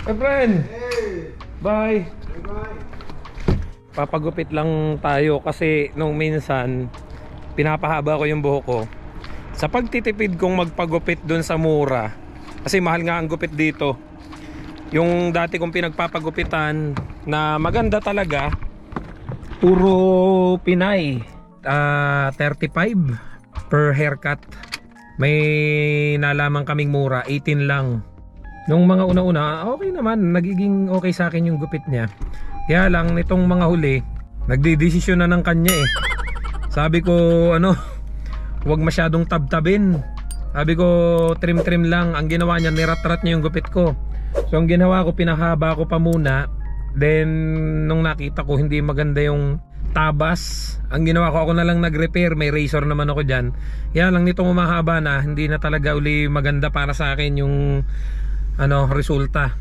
My friend, bye. Papagupit lang tayo kasi nung minsan pinapahaba ko yung buhok ko. Sa pagtitipid kong magpagupit dun sa mura, kasi mahal nga ang gupit dito. Yung dati kong pinagpapagupitan na maganda talaga, puro Pinay, 35 per haircut. May nalaman kaming mura, 18 lang. Nung mga una-una, okay naman, nagiging okay sa akin yung gupit niya. Kaya lang nitong mga huli, nagdidesisyon na ng kanya eh. Sabi ko huwag masyadong tabtabin. Sabi ko trim-trim lang. Ang ginawa niya, nirat-rat niya yung gupit ko. So ang ginawa ko, pinahaba ko pa muna. Then nung nakita ko hindi maganda yung tabas, ang ginawa ko, ako na lang nag-repair. May razor naman ako dyan. Kaya lang nitong umahaba na, hindi na talaga uli maganda para sa akin yung resulta.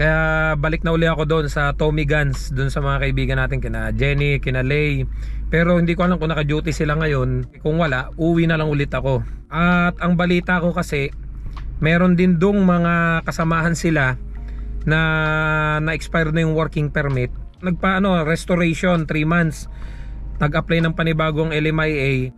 Kaya balik na uli ako doon sa Tommy Guns, doon sa mga kaibigan natin, kina Jenny, kina Lay. Pero hindi ko alam kung naka-duty sila ngayon. Kung wala, uwi na lang ulit ako. At ang balita ko kasi, meron din dong mga kasamahan sila na na-expire na yung working permit. Restoration 3 months. Nag-apply ng panibagong LMIA.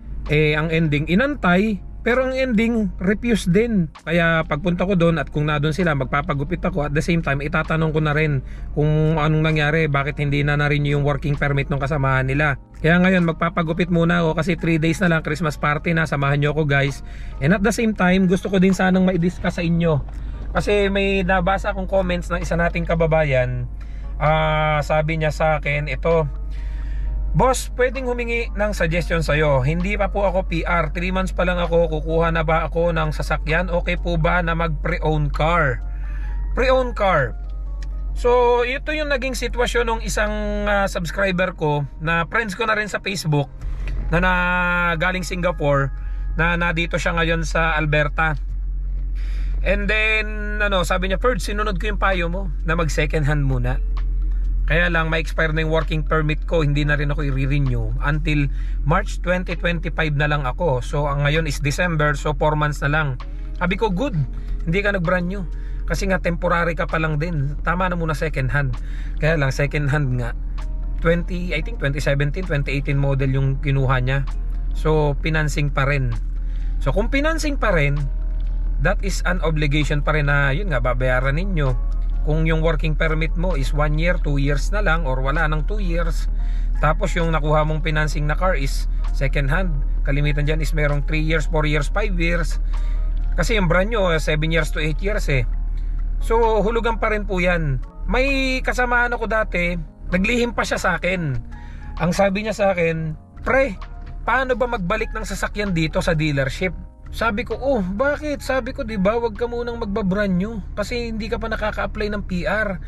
Ang ending inantay, pero ang ending refuse din. Kaya pagpunta ko doon at kung na doon sila, magpapagupit ako. At the same time, itatanong ko na rin kung anong nangyari, bakit hindi na renew yung working permit ng kasamahan nila. Kaya ngayon magpapagupit muna ako kasi 3 days na lang, Christmas party na. Samahan nyo ako guys. And at the same time, gusto ko din sanang ma-discuss sa inyo. Kasi may nabasa akong comments ng isa nating kababayan. Sabi niya sa akin, ito: Boss, pwedeng humingi ng suggestion sa'yo. Hindi pa po ako PR, 3 months pa lang ako. Kukuha na ba ako ng sasakyan? Okay po ba na mag pre-own car? Pre-own car. So ito yung naging sitwasyon ng isang subscriber ko, na friends ko na rin sa Facebook, na galing Singapore, na dito siya ngayon sa Alberta. And then sabi niya, Ferd, sinunod ko yung payo mo na mag second hand muna. Kaya lang may expire na yung working permit ko, hindi na rin ako i-renew until March 2025 na lang ako. So ang ngayon is December, so 4 months na lang. Sabi ko, good, hindi ka nag-brand new. Kasi nga temporary ka pa lang din. Tama na muna second hand. Kaya lang second hand nga, 2017, 2018 model yung kinuha niya. So financing pa rin. So kung financing pa rin, that is an obligation pa rin na yun nga, babayaran ninyo. Kung yung working permit mo is 1 year, 2 years na lang, or wala nang 2 years, tapos yung nakuha mong financing na car is second hand, kalimitan dyan is merong 3 years, 4 years, 5 years. Kasi yung brand nyo 7 years to 8 years eh. So hulugan pa rin po yan. May kasamaan ako dati, naglihim pa siya sa akin. Ang sabi niya sa akin, pre, paano ba magbalik ng sasakyan dito sa dealership? Sabi ko, bakit? Sabi ko, diba, wag ka munang magbabrand new kasi hindi ka pa nakaka-apply ng PR.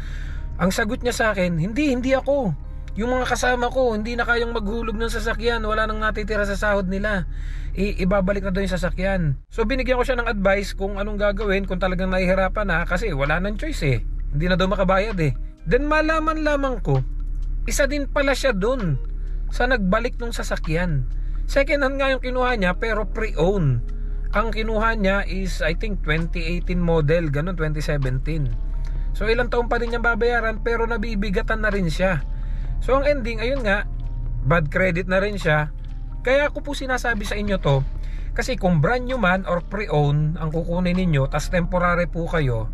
Ang sagot niya sa akin, hindi ako. Yung mga kasama ko, hindi na kayang maghulog ng sasakyan. Wala nang natitira sa sahod nila. Ibabalik na doon yung sasakyan. So binigyan ko siya ng advice kung anong gagawin kung talagang nahihirapan na, kasi wala nang choice eh. Hindi na daw makabayad eh. Then malaman ko, isa din pala siya doon sa nagbalik ng sasakyan. Second hand nga yung kinuha niya, pero pre-own. Ang kinuha niya is I think 2018 model, ganun, 2017. So ilang taon pa rin niyang babayaran, pero nabibigatan na rin siya. So ang ending, ayun nga, bad credit na rin siya. Kaya ako po sinasabi sa inyo to, kasi kung brand new man or pre-own ang kukunin ninyo, tas temporary po kayo,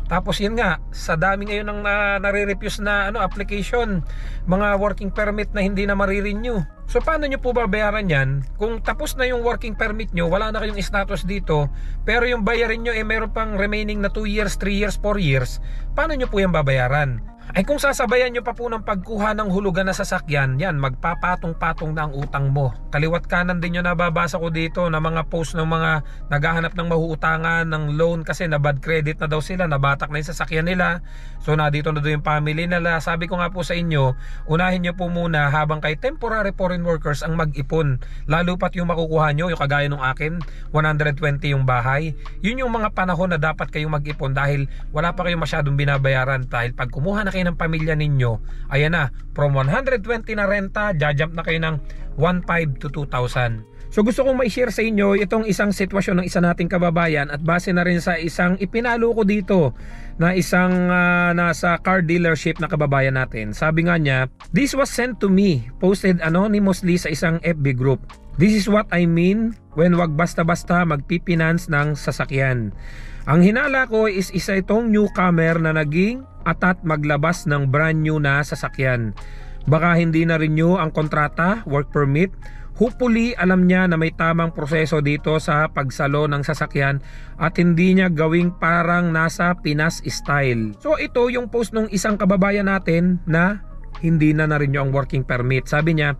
tapos yun nga, sa dami ngayon ng nare-refuse na application, mga working permit na hindi na marirenew. So paano nyo po babayaran yan? Kung tapos na yung working permit nyo, wala na kayong status dito, pero yung bayarin nyo meron pang remaining na 2 years, 3 years, 4 years, paano nyo po yung babayaran? Ay kung sasabayan nyo pa po ng pagkuha ng hulugan na sasakyan, yan, magpapatong-patong na ang utang mo. Kaliwat kanan din nyo nababasa ko dito na mga post ng mga naghahanap ng mahuutangan ng loan kasi na bad credit na daw sila, nabatak na yung sasakyan nila. So na dito na doon yung family nila. Sabi ko nga po sa inyo, unahin nyo po muna habang kay temporary foreign workers ang mag-ipon. Lalo pat yung makukuha nyo, yung kagaya nung akin, 120 yung bahay. Yun yung mga panahon na dapat kayong mag-ipon dahil wala pa kayong masyadong binabayaran. Dahil pag kumuha na laki ng pamilya ninyo, ayan na, from 120 na renta, jajump na kayo ng 1,500 to 2,000. So gusto kong ma-share sa inyo itong isang sitwasyon ng isa nating kababayan at base na rin sa isang ipinalo ko dito na isang nasa car dealership na kababayan natin. Sabi nga niya, "This was sent to me, posted anonymously sa isang FB group. This is what I mean when wag basta-basta magpipinance ng sasakyan. Ang hinala ko is isa itong newcomer na naging atat maglabas ng brand new na sasakyan. Baka hindi na renew ang kontrata, work permit. Hopefully alam niya na may tamang proseso dito sa pagsalo ng sasakyan at hindi niya gawing parang nasa Pinas style." So ito yung post ng isang kababayan natin na hindi na renew ang working permit. Sabi niya,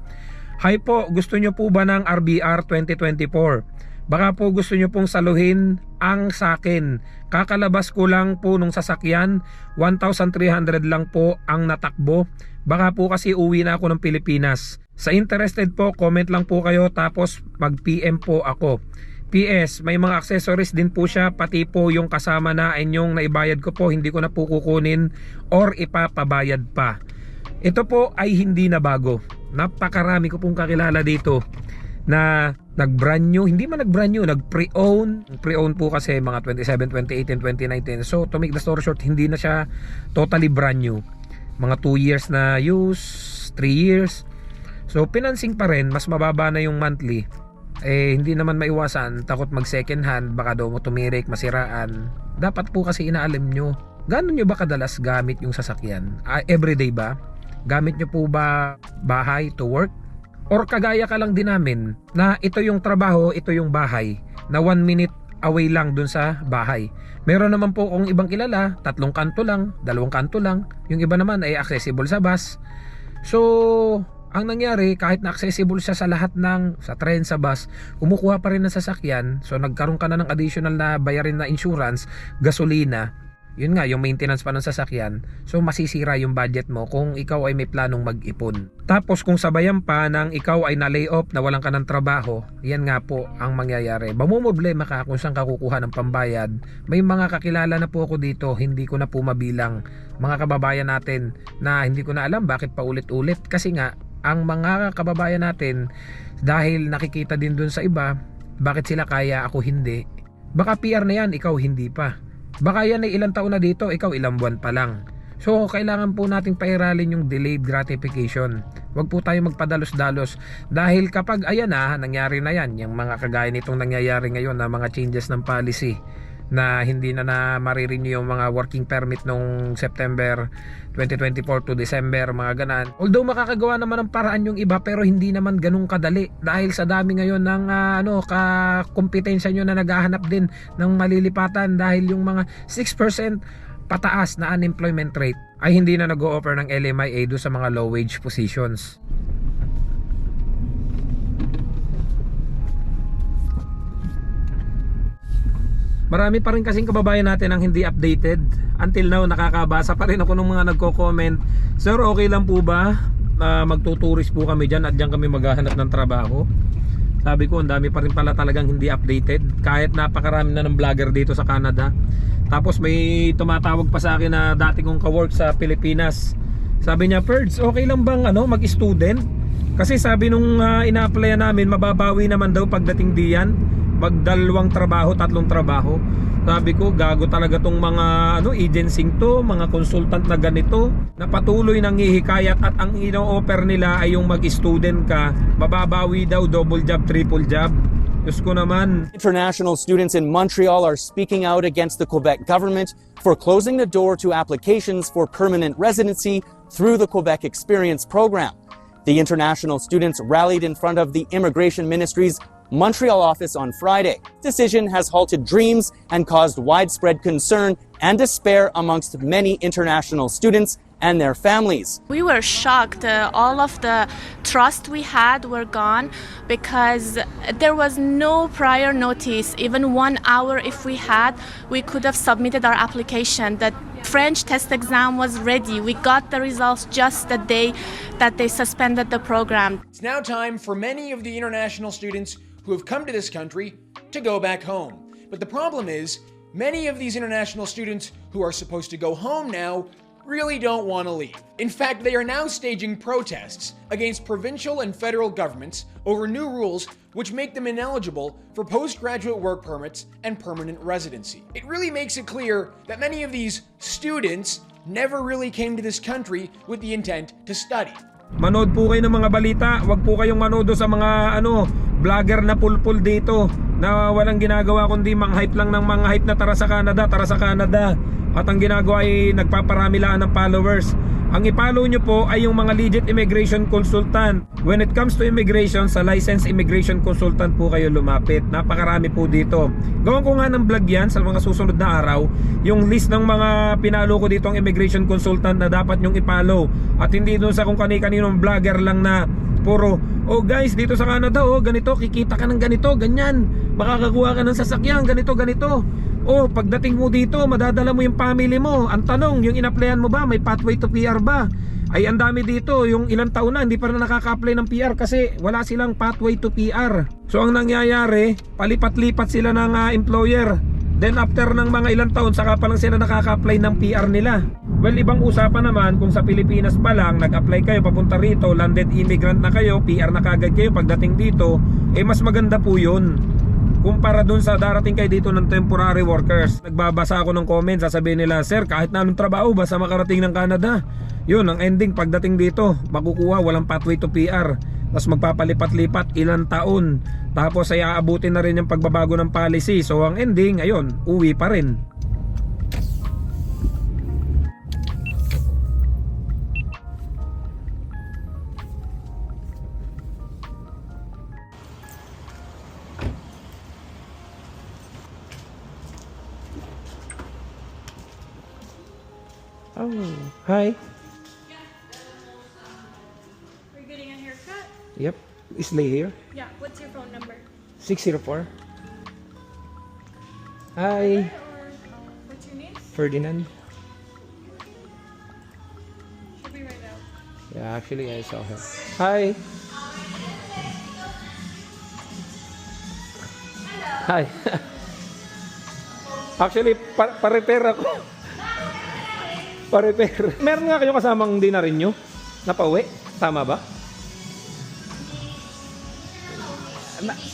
"Hi po, gusto niyo po ba ng RBR 2024? Baka po gusto niyo pong saluhin ang sakin. Kakalabas ko lang po nung sasakyan, 1,300 lang po ang natakbo. Baka po kasi uwi na ako ng Pilipinas. Sa interested po, comment lang po kayo tapos mag-PM po ako. PS, may mga accessories din po siya, pati po yung kasama na inyong naibayad ko po, hindi ko na po kukunin or ipapabayad pa." Ito po ay hindi na bago. Napakarami ko pong kakilala dito na nag-brand new, hindi man nag-brand new, nag-pre-own. Pre-own po kasi mga 27, 2018, 2019. So to make the story short, hindi na siya totally brand new. Mga 2 years na use, 3 years. So financing pa rin, mas mababa na yung monthly. Hindi naman maiwasan, takot mag second hand, baka daw mo tumirik, masiraan. Dapat po kasi inaalam nyo, gano'n nyo ba kadalas gamit yung sasakyan? Everyday ba? Gamit nyo po ba bahay to work? Or kagaya ka lang din namin na ito yung trabaho, ito yung bahay, na 1 minute away lang dun sa bahay. Meron naman po kung ibang kilala, 3 kanto lang, 2 kanto lang. Yung iba naman ay accessible sa bus. So ang nangyari, kahit na accessible siya sa lahat sa tren, sa bus, kumukuha pa rin ng sasakyan. So nagkaroon ka na ng additional na bayarin na insurance, gasolina. Yun nga, yung maintenance pa ng sasakyan. So masisira yung budget mo kung ikaw ay may planong mag-ipon. Tapos kung sabayan pa ng ikaw ay na-lay off, nawalan ka ng trabaho, yan nga po ang mangyayari. Mamumblema ka kung saan ka kukuha ng pambayad. May mga kakilala na po ako dito, hindi ko na po mabilang. Mga kababayan natin na hindi ko na alam bakit paulit-ulit. Kasi nga, ang mga kababayan natin, dahil nakikita din dun sa iba, bakit sila kaya, ako hindi. Baka PR na yan, ikaw hindi pa. Baka yan ay ilang taon na dito, ikaw ilang buwan pa lang. So kailangan po nating pairalin yung delayed gratification. Huwag po tayo magpadalos-dalos. Dahil kapag ayan nangyari na yan, yung mga kagaya nitong nangyayari ngayon na mga changes ng policy, na hindi na marirenew yung mga working permit nung September 2024 to December, mga ganan. Although makakagawa naman ng paraan yung iba, pero hindi naman ganun kadali dahil sa dami ngayon ng kompetensya nyo na naghahanap din ng malilipatan, dahil yung mga 6% pataas na unemployment rate ay hindi na nag-o-offer ng LMIA do sa mga low wage positions. Marami pa rin kasing kababayan natin ang hindi updated. Until now, nakakabasa pa rin ako ng mga nagko-comment, "Sir, okay lang po ba? Magtuturis po kami dyan at dyan kami maghahanap ng trabaho." Sabi ko, ang dami pa rin pala talagang hindi updated. Kahit napakarami na ng vlogger dito sa Canada. Tapos may tumatawag pa sa akin na dati kong ka-work sa Pilipinas. Sabi niya, "Perds, okay lang bang mag-student? Kasi sabi nung ina-applyan namin, mababawi naman daw pagdating diyan. Magdalawang trabaho, 3 trabaho." Sabi ko, gago talaga tong mga agencing to, mga consultant na ganito, na patuloy nang hihikayat at ang ino-offer nila ay yung mag-student ka, mababawi daw, double job, triple job. Diyos ko naman. International students in Montreal are speaking out against the Quebec government for closing the door to applications for permanent residency through the Quebec Experience program. The international students rallied in front of the Immigration Ministry's Montreal office on Friday. Decision has halted dreams and caused widespread concern and despair amongst many international students and their families. We were shocked. All of the trust we had were gone because there was no prior notice. Even 1 hour if we had, we could have submitted our application. The French test exam was ready. We got the results just the day that they suspended the program. It's now time for many of the international students who have come to this country to go back home. But the problem is, many of these international students who are supposed to go home now really don't want to leave. In fact, they are now staging protests against provincial and federal governments over new rules which make them ineligible for postgraduate work permits and permanent residency. It really makes it clear that many of these students never really came to this country with the intent to study. Manood po kayo ng mga balita. Huwag po kayong manood sa mga vlogger na pulpul dito na walang ginagawa kundi mang-hype lang ng mang-hype na tara sa Canada, tara sa Canada. At ang ginagawa ay nagpaparami lang ng followers. Ang i-follow nyo po ay yung mga legit immigration consultant. When it comes to immigration, sa licensed immigration consultant po kayo lumapit. Napakarami po dito. Gawin ko nga ng vlog yan sa mga susunod na araw. Yung list ng mga pinalo ko dito ang immigration consultant na dapat nyong i-follow. At hindi doon sa kung kani-kaninong vlogger lang na puro, oh guys, dito sa Canada, oh ganito, kikita ka ng ganito, ganyan, makakakuha ka ng sasakyan, ganito, ganito. Oh, pagdating mo dito, madadala mo yung family mo. Ang tanong, yung in-applyan mo ba, may pathway to PR ba? Ay, ang dami dito, yung ilang taon na, hindi pa rin nakaka-apply ng PR kasi wala silang pathway to PR. So, ang nangyayari, palipat-lipat sila ng employer. Then, after ng mga ilang taon, saka pa lang sila nakaka-apply ng PR nila. Well, ibang usapan naman kung sa Pilipinas pa lang, nag-apply kayo, papunta rito, landed immigrant na kayo, PR na kagad kayo pagdating dito, eh mas maganda po yun kumpara dun sa darating kayo dito ng temporary workers. Nagbabasa ako ng comments, sasabihin nila, sir, kahit na anong trabaho, basta makarating ng Canada. Yun, ang ending, pagdating dito, makukuha, walang pathway to PR. Tapos magpapalipat-lipat ilang taon. Tapos ay aabutin na rin yung pagbabago ng policy. So ang ending, ayun, uwi pa rin. Oh, hi. Are you getting a haircut? Yep, is Lay here? Yeah. What's your phone number? 604. Hi, What's your name? Ferdinand. She'll be right out. Yeah, actually I saw her. Hi. Hi. Actually, pa-repair ako. Pa-repair. Meron nga kayo kasamang dinner nyo? Napauwi? Tama ba?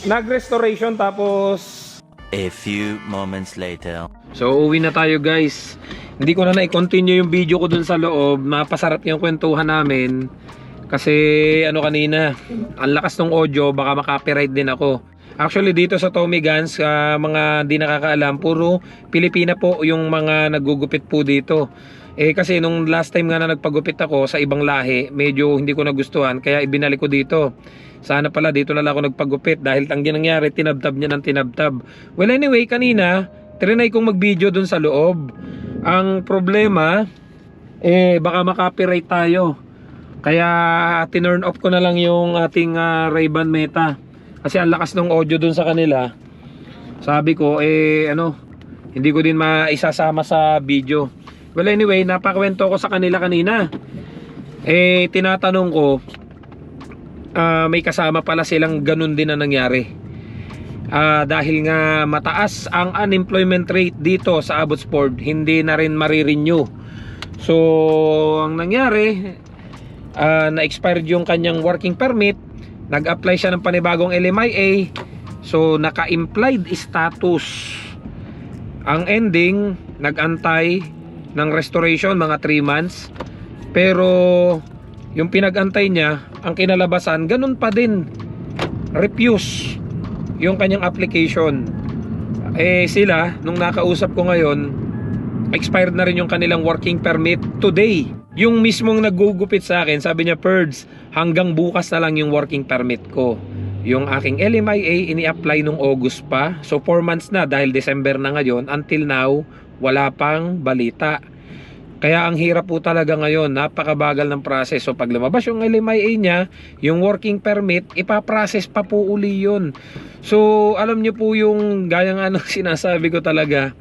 Nag-restoration tapos... A few moments later. So uwi na tayo guys. Hindi ko na na-continue yung video ko dun sa loob. Mapasarap yung kwentuhan namin. Kasi kanina, ang lakas ng audio, baka makapiright din ako. Actually dito sa Tommy Guns, mga di nakakaalam, puro Pilipina po yung mga nagugupit po dito. Kasi nung last time nga na nagpagupit ako sa ibang lahi, medyo hindi ko nagustuhan, kaya ibinalik ko dito. Sana pala dito na lang ako nagpagupit dahil ang nangyari, tinabtab niya ng tinabtab. Well anyway, kanina, trinay kong mag-video dun sa loob. Ang problema, baka makapiright tayo. Kaya tinurn off ko na lang yung ating Ray-Ban Meta. Kasi ang lakas ng audio dun sa kanila. Sabi ko, hindi ko din maisasama sa video. Well anyway, napakwento ko sa kanila kanina. Tinatanong ko, may kasama pala silang ganun din na nangyari. Dahil nga mataas ang unemployment rate dito sa Abbotsford, hindi na rin marirenew. So, ang nangyari, na-expired yung kanyang working permit, nag-apply siya ng panibagong LMIA, so naka-implied status. Ang ending, nag-antay ng restoration mga 3 months, pero yung pinag-antay niya, ang kinalabasan, ganun pa din, refuse yung kanyang application. Sila, nung nakausap ko ngayon, expired na rin yung kanilang working permit today. Yung mismong nagugupit sa akin, sabi niya, Perds, hanggang bukas na lang yung working permit ko. Yung aking LMIA, ini-apply nung August pa. So 4 months na dahil December na ngayon. Until now, wala pang balita. Kaya ang hirap po talaga ngayon, napakabagal ng process. So pag lumabas yung LMIA niya, yung working permit, ipaprocess pa po uli yun. So alam niyo po yung gaya nga ng sinasabi ko talaga,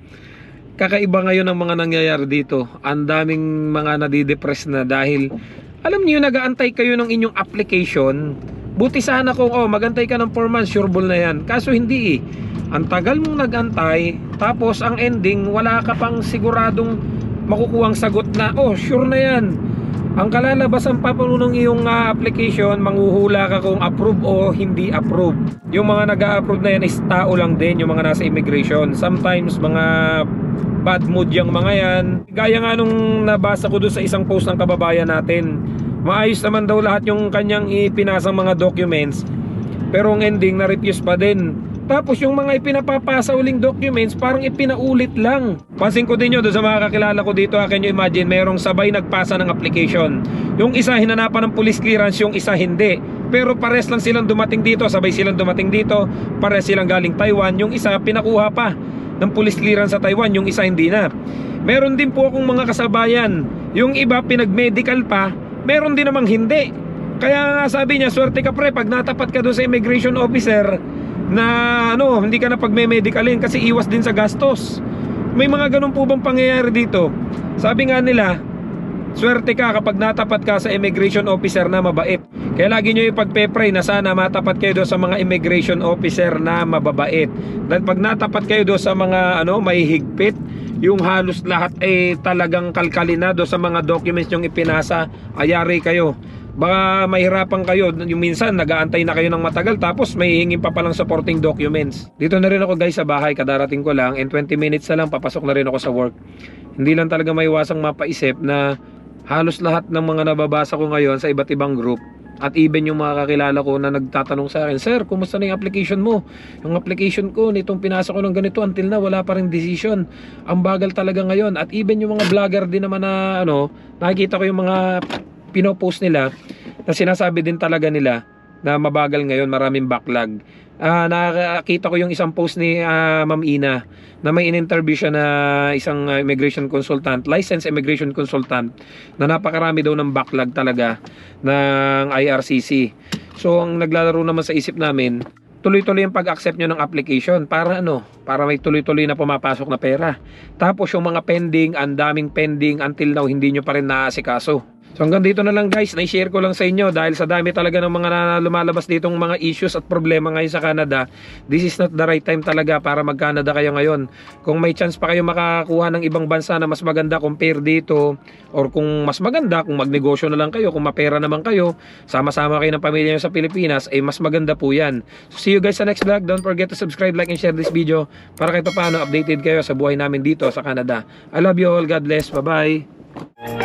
kakaiba ngayon ang mga nangyayari dito. Ang daming mga nadidepress na dahil alam niyo, nag-aantay kayo ng inyong application. Buti sana kung magantay ka ng 4 months, sureball na yan. Kaso hindi Ang tagal mong nag-antay, tapos ang ending, wala ka pang siguradong makukuhang sagot na, oh sure na yan. Ang kalalabasan pa po nung iyong application, manghuhula ka kung approve o hindi approve. Yung mga nag-a-approve na yan is tao lang din, yung mga nasa immigration. Sometimes mga bad mood yung mga yan. Gaya nga nung nabasa ko doon sa isang post ng kababayan natin, maayos naman daw lahat yung kanyang ipinasang mga documents, pero ang ending na-refuse pa din. Tapos yung mga ipinapapasa uling documents, parang ipinaulit lang. Pansin ko din nyo doon sa mga kakilala ko dito, can you imagine, mayroong sabay nagpasa ng application. Yung isa hinanapan ng police clearance, yung isa hindi. Pero pares lang silang dumating dito, sabay silang dumating dito, pares silang galing Taiwan. Yung isa pinakuha pa ng police clearance sa Taiwan, yung isa hindi na. Meron din po akong mga kasabayan, yung iba pinag-medical pa, meron din namang hindi. Kaya nga sabi niya, swerte ka pre pag natapat ka doon sa immigration officer na hindi ka na pagme-medicalin kasi iwas din sa gastos. May mga ganun po bang pangyayari dito? Sabi nga nila, swerte ka kapag natapat ka sa immigration officer na mabait. Kaya lagi nyo ipagpe-pray na sana matapat kayo doon sa mga immigration officer na mababait. Dahil pag natapat kayo doon sa mga may higpit, yung halos lahat ay talagang kalkalinado sa mga documents yung ipinasa, ayari kayo. Baka mahirapan kayo, yung minsan nag-aantay na kayo ng matagal tapos may hingin pa palang supporting documents. Dito na rin ako guys sa bahay, kadarating ko lang, in 20 minutes na lang papasok na rin ako sa work. Hindi lang talaga maiwasang mapaisip na halos lahat ng mga nababasa ko ngayon sa iba't ibang group, at even yung mga kakilala ko na nagtatanong sa akin, sir, kumusta na yung application mo? Yung application ko, nitong pinasa ko ng ganito, until na wala pa rin decision. Ang bagal talaga ngayon. At even yung mga vlogger din naman na nakikita ko yung mga pinopost nila na sinasabi din talaga nila na mabagal ngayon, maraming backlog. Nakakita ko yung isang post ni Ma'am Ina na may in-interview siya na isang immigration consultant, licensed immigration consultant, na napakarami daw ng backlog talaga ng IRCC. So ang naglalaro naman sa isip namin, tuloy-tuloy yung pag-accept nyo ng application para para may tuloy-tuloy na pumapasok na pera. Tapos yung mga pending, ang daming pending until now hindi nyo pa rin naasikaso. So hanggang dito na lang guys, na-share ko lang sa inyo dahil sa dami talaga ng mga lumalabas ditong mga issues at problema ngayon sa Canada. This is not the right time talaga para mag-Canada kayo ngayon. Kung may chance pa kayo makakuha ng ibang bansa na mas maganda compare dito, or kung mas maganda, kung magnegosyo na lang kayo, kung mapera naman kayo, sama-sama kayo ng pamilya nyo sa Pilipinas, mas maganda po yan. So see you guys sa next vlog. Don't forget to subscribe, like, and share this video para kahit paano updated kayo sa buhay namin dito sa Canada. I love you all. God bless. Bye-bye.